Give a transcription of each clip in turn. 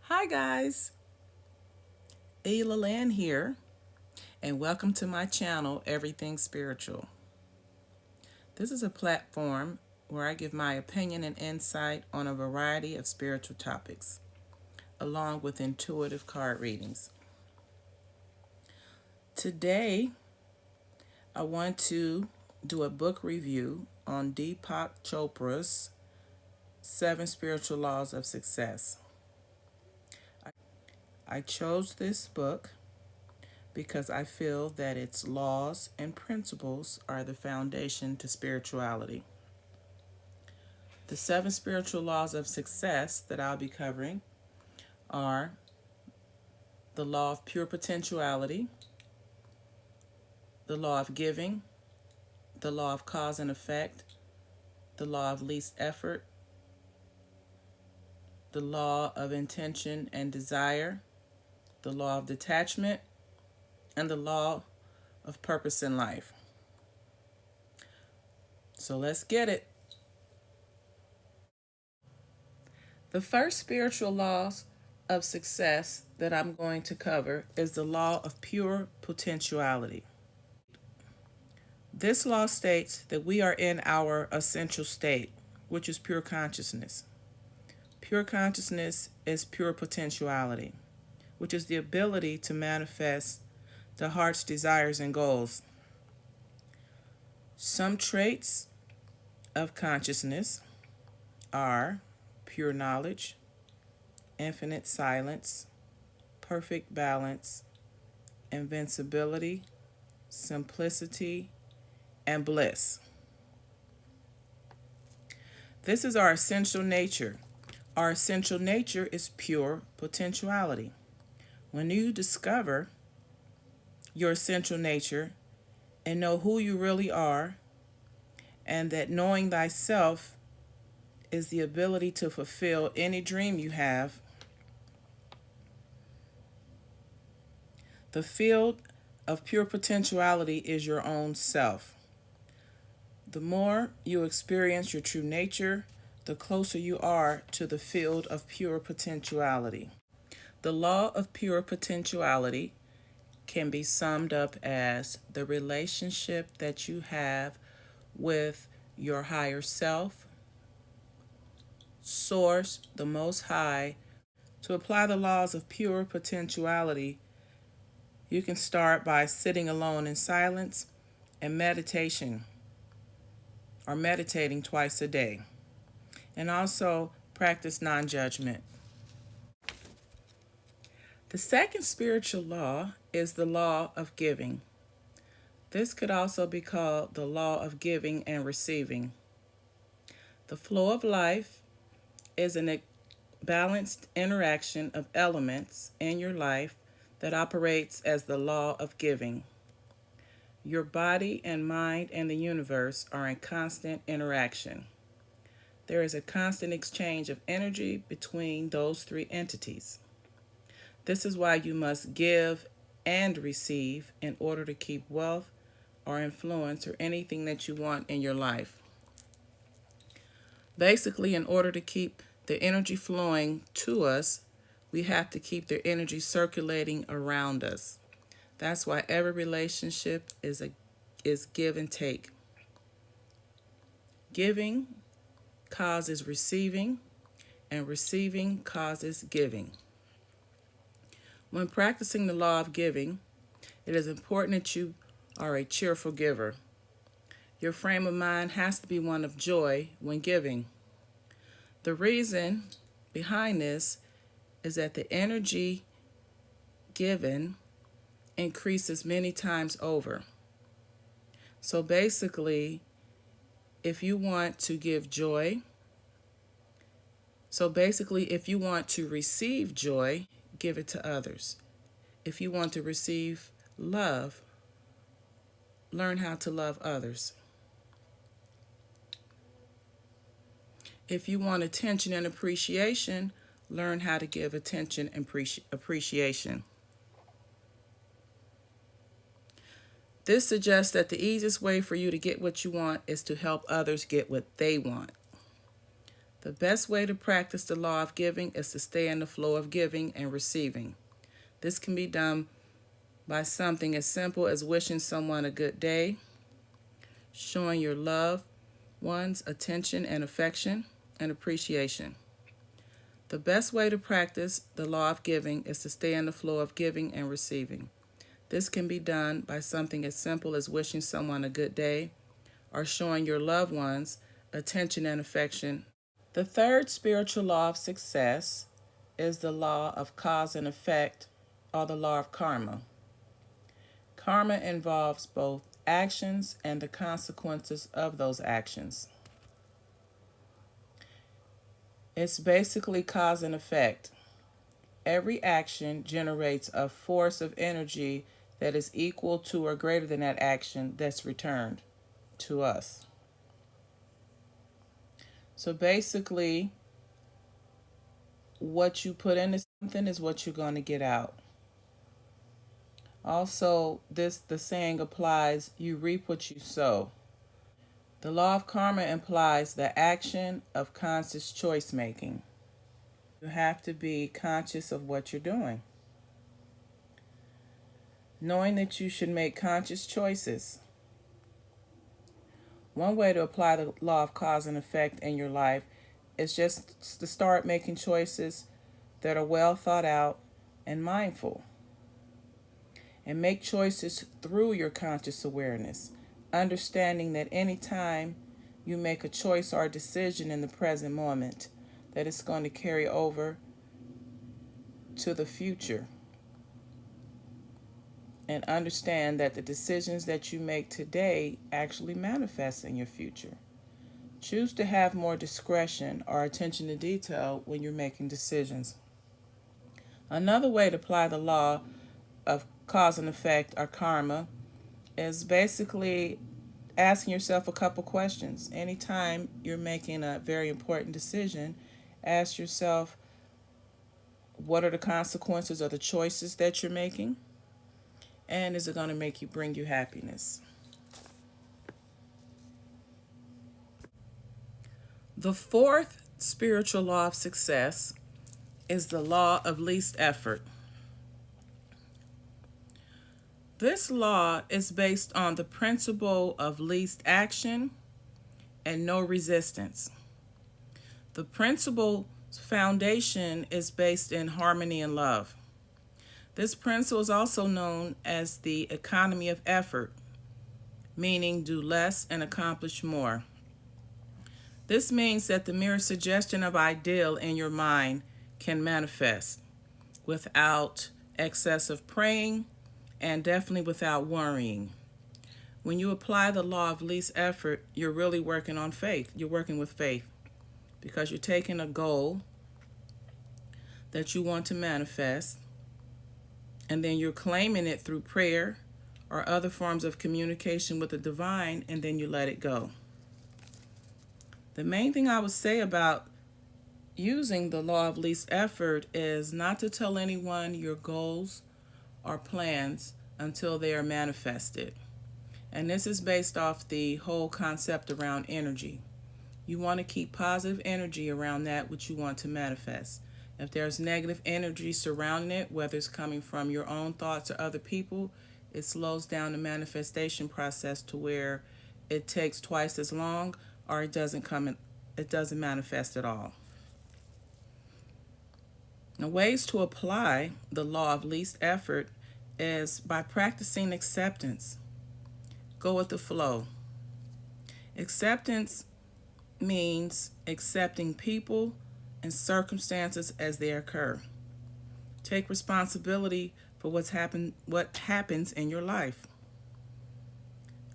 Hi guys, Lynn here, and welcome to my channel, Everything Spiritual. This is a platform where I give my opinion and insight on a variety of spiritual topics, along with intuitive card readings. Today, I want to do a book review on Deepak Chopra's 7 Spiritual Laws of Success. I chose this book because I feel that its laws and principles are the foundation to spirituality. The 7 spiritual laws of success that I'll be covering are the law of pure potentiality, the law of giving, the law of cause and effect, the law of least effort, the law of intention and desire, the law of detachment, and the law of purpose in life. So let's get it. The first spiritual laws of success that I'm going to cover is the law of pure potentiality. This law states that we are in our essential state, which is pure consciousness. Pure consciousness is pure potentiality, which is the ability to manifest the heart's desires and goals. Some traits of consciousness are pure knowledge, infinite silence, perfect balance, invincibility, simplicity, and bliss. This is our essential nature. Our essential nature is pure potentiality. When you discover your essential nature and know who you really are, and that knowing thyself is the ability to fulfill any dream you have, the field of pure potentiality is your own self. The more you experience your true nature, the closer you are to the field of pure potentiality. The law of pure potentiality can be summed up as the relationship that you have with your higher self, Source, the Most High. To apply the laws of pure potentiality, you can start by sitting alone in silence and meditation, or meditating twice a day. And also practice non-judgment. The second spiritual law is the law of giving. This could also be called the law of giving and receiving. The flow of life is a balanced interaction of elements in your life that operates as the law of giving. Your body and mind and the universe are in constant interaction. There is a constant exchange of energy between those three entities. This is why you must give and receive in order to keep wealth or influence or anything that you want in your life. Basically, in order to keep the energy flowing to us, we have to keep the energy circulating around us. That's why every relationship is give and take. Giving causes receiving, and receiving causes giving. When practicing the law of giving, it is important that you are a cheerful giver. Your frame of mind has to be one of joy when giving. The reason behind this is that the energy given increases many times over. So basically, if you want to give joy, if you want to receive joy, give it to others. If you want to receive love, learn how to love others. If you want attention and appreciation, learn how to give attention and appreciation. This suggests that the easiest way for you to get what you want is to help others get what they want. The best way to practice the law of giving is to stay in the flow of giving and receiving. This can be done by something as simple as wishing someone a good day, showing your loved ones attention and affection and appreciation. The best way to practice the law of giving is to stay in the flow of giving and receiving. This can be done by something as simple as wishing someone a good day or showing your loved ones attention and affection. The third spiritual law of success is the law of cause and effect, or the law of karma. Karma involves both actions and the consequences of those actions. It's basically cause and effect. Every action generates a force of energy that is equal to or greater than that action that's returned to us. So basically, what you put into something is what you're going to get out. Also, the saying applies, you reap what you sow. The law of karma implies the action of conscious choice making. You have to be conscious of what you're doing, knowing that you should make conscious choices. One way to apply the law of cause and effect in your life is just to start making choices that are well thought out and mindful. And make choices through your conscious awareness, understanding that any time you make a choice or a decision in the present moment, that it's going to carry over to the future. And understand that the decisions that you make today actually manifest in your future. Choose to have more discretion or attention to detail when you're making decisions. Another way to apply the law of cause and effect, or karma, is basically asking yourself a couple questions. Anytime you're making a very important decision, ask yourself, what are the consequences of the choices that you're making? And is it going to bring you happiness? The fourth spiritual law of success is the law of least effort. This law is based on the principle of least action and no resistance. The principle's foundation is based in harmony and love. This principle is also known as the economy of effort, meaning do less and accomplish more. This means that the mere suggestion of ideal in your mind can manifest without excessive praying and definitely without worrying. When you apply the law of least effort, you're really working on faith. You're working with faith because you're taking a goal that you want to manifest, and then you're claiming it through prayer or other forms of communication with the divine, and then you let it go. The main thing I would say about using the law of least effort is not to tell anyone your goals or plans until they are manifested. And this is based off the whole concept around energy. You want to keep positive energy around that which you want to manifest. If there's negative energy surrounding it, whether it's coming from your own thoughts or other people, it slows down the manifestation process to where it takes twice as long, or it doesn't manifest at all. Now, ways to apply the law of least effort is by practicing acceptance. Go with the flow. Acceptance means accepting people and circumstances as they occur. Take responsibility for what happens in your life.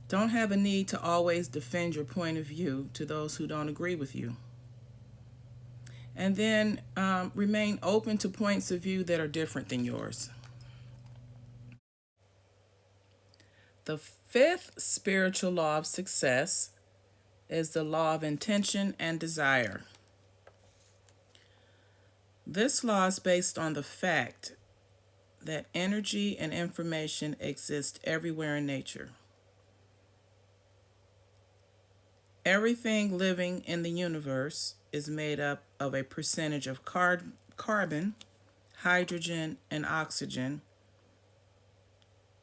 Don't have a need to always defend your point of view to those who don't agree with you. And then remain open to points of view that are different than yours. The fifth spiritual law of success is the law of intention and desire. This law is based on the fact that energy and information exist everywhere in nature. Everything living in the universe is made up of a percentage of carbon, hydrogen, and oxygen,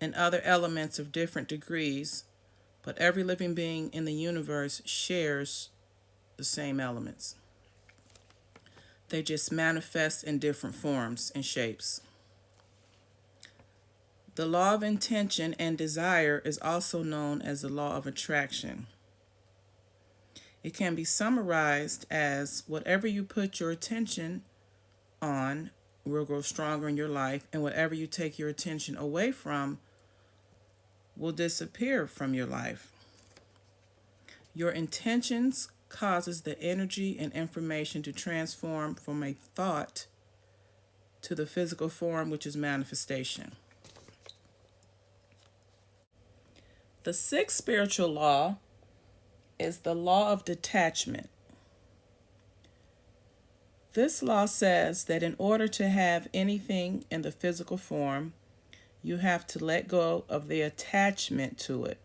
and other elements of different degrees, but every living being in the universe shares the same elements. They just manifest in different forms and shapes. The law of intention and desire is also known as the law of attraction. It can be summarized as whatever you put your attention on will grow stronger in your life, and whatever you take your attention away from will disappear from your life. Your intentions causes the energy and information to transform from a thought to the physical form, which is manifestation. The sixth spiritual law is the law of detachment. This law says that in order to have anything in the physical form, you have to let go of the attachment to it.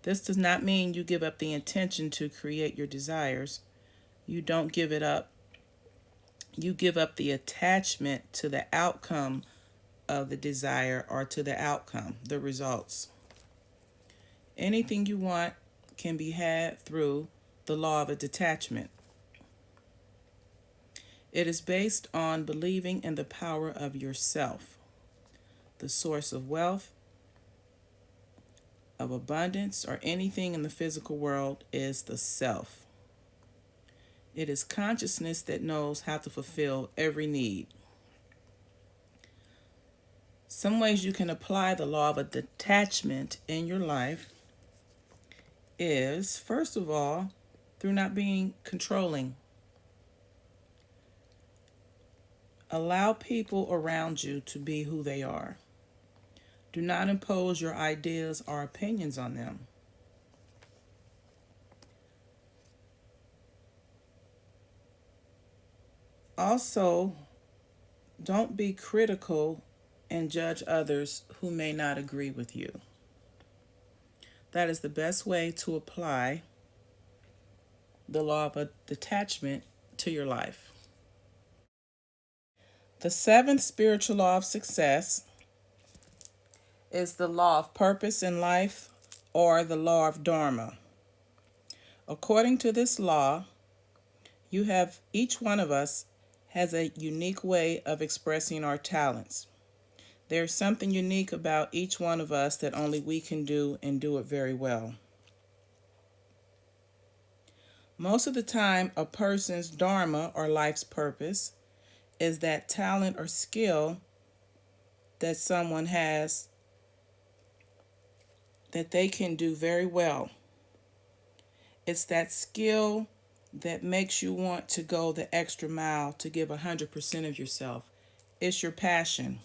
This does not mean you give up the intention to create your desires. You don't give it up. You give up the attachment to the outcome of the desire or to the outcome, the results. Anything you want can be had through the law of a detachment. It is based on believing in the power of yourself. The source of wealth, of abundance, or anything in the physical world is the self. It is consciousness that knows how to fulfill every need. Some ways you can apply the law of a detachment in your life is, first of all, through not being controlling. Allow people around you to be who they are. Do not impose your ideas or opinions on them. Also, don't be critical and judge others who may not agree with you. That is the best way to apply the law of a detachment to your life. The seventh spiritual law of success is the law of purpose in life, or the law of Dharma. According to this law, each one of us has a unique way of expressing our talents. There's something unique about each one of us that only we can do, and do it very well. Most of the time, a person's Dharma, or life's purpose, is that talent or skill that someone has that they can do very well. It's that skill that makes you want to go the extra mile to give 100% of yourself. It's your passion.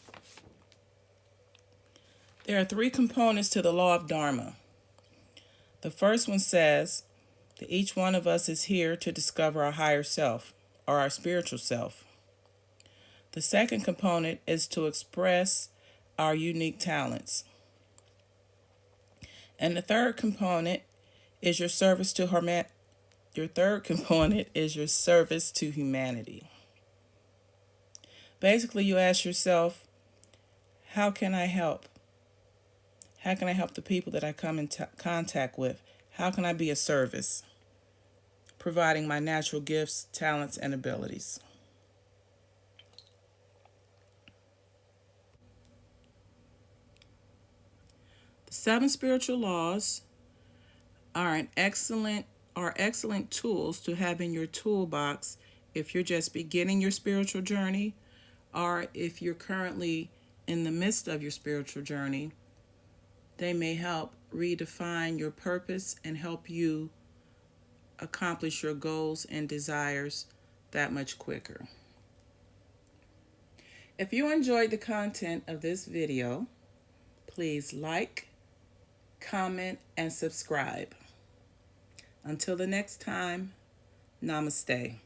There are 3 components to the law of Dharma. The first one says that each one of us is here to discover our higher self, or our spiritual self. The second component is to express our unique talents. And the third component is your service to humanity. Basically, you ask yourself, how can I help? How can I help the people that I come in contact with? How can I be a service? Providing my natural gifts, talents, and abilities. The 7 spiritual laws are excellent tools to have in your toolbox if you're just beginning your spiritual journey, or if you're currently in the midst of your spiritual journey. They may help redefine your purpose and help you accomplish your goals and desires that much quicker. If you enjoyed the content of this video, please like, comment, and subscribe. Until the next time, namaste.